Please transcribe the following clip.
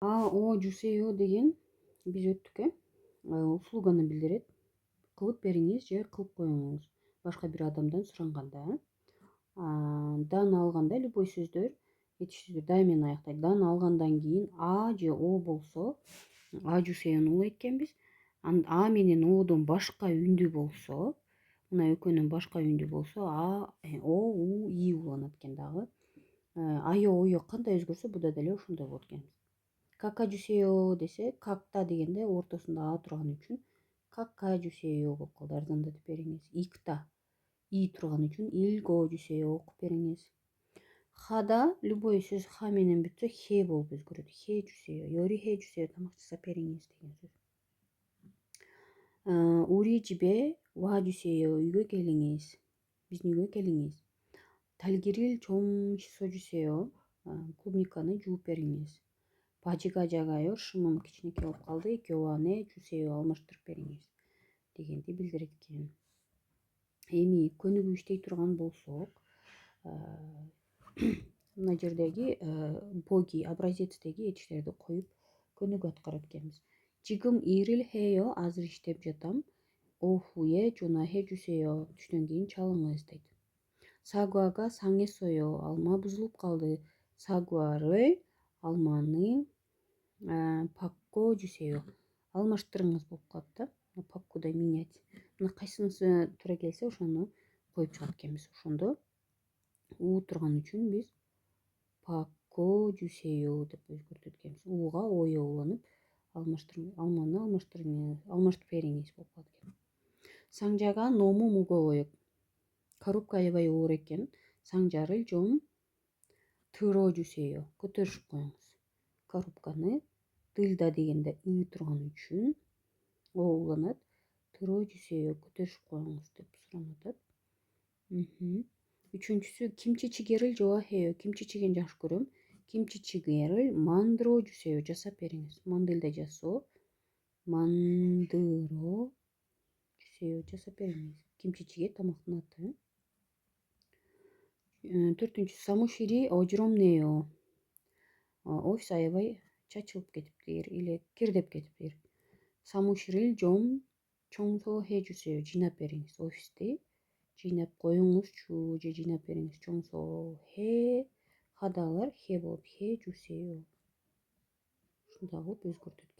О жусе요 деген биз өттүк услуганы билдирет. Кылып бериңиз же кылып коюңуз. Башка бир адамдан суранганда. Дан алганда любой сөздөр, жетишсөздөр дайыма аяктайт. Дан алгандан кийин же о болсо, жусе요ну улайт экенбиз. А менен одон башка үндүү болсо, мына экөөнүн башка үндүү болсо, о, у, и уланат экен дагы. Айо, ойо кандай өзгөрсө, буда деле ошондой болот экен. Кака жусе요 десе, какта дегенде ортосунда а турган үчүн кака жусе요 болуп калды. Арзандатып бериңиз. Икта и турган үчүн илго жусе요 окуп бериңиз. Хада любой сөз ха менен бүтсө хе болуп өзгөрөт. Хе жусе요. Йори хе жусе요 тамак жасап бериңиз деген сөз. Ури жибе ва жусе요 үйгө келиңиз. Биздин үйгө келиңиз. Талгирил чом шисо жусе요. Клубниканы жууп бериңиз. Бажига жагайо шымым кичинекей болуп калды. Экөө ане жусе요 алмаштырып бериңиз дегенди билдирет экен. Эми көнүгүү иштей турган болсок, мына жердеги боги образецтеги этиштерди коюп көнүгүү аткарат экенбиз. Жигым ирил хеyo азыр иштеп жатам. Офуе жона хе жусе요 түштөн кийин чалыңыз дейт. Сагуага саңесо요 алма бузулуп калды. Сагуары алманы пакко жусе요 алмаштырыңыз болуп калат да. Паккуда менять. Мына кайсынысы туура келсе ошону коюп чыгат экенбиз. Ошондо у турган үчүн биз пакко жусе요 деп өзгөртөт экенбиз. Уга ойо уланып алманы алмаштырып бериңиз болуп калат экен. Саңжага ному муговоек. Коробка аябай оор экен. Саңжары жом тыро жусе요 көтөрүшүп коюңуз. Коробканы тылда дегенде ы турган үчүн о уланат. Тыро жусе요 көтөрүшүп коюңуз деп суранып атат. Үчүнчүсү кимчи чигерил жоа хеyo. Кимчи чиген жакшы көрөм. Кимчи чигерил мандыро жусе요 жасап бериңиз. Мандылда жасоо. Мандыро жусе요 жасап бериңиз. Кимчи чиге тамактын аты. Төртүнчүсү самушири ожромнеyo. Офис аябай чачылып кетиптир или кирдеп кетиптир. Самуширил жом чоңсо хе жусе요 жыйнап бериңиз. Офисти жыйнап коюңузчу же жыйнап бериңиз. Чоңсо хе хадалар хе болот. Хе жусе요. Ушундай кылып өзгөртөт.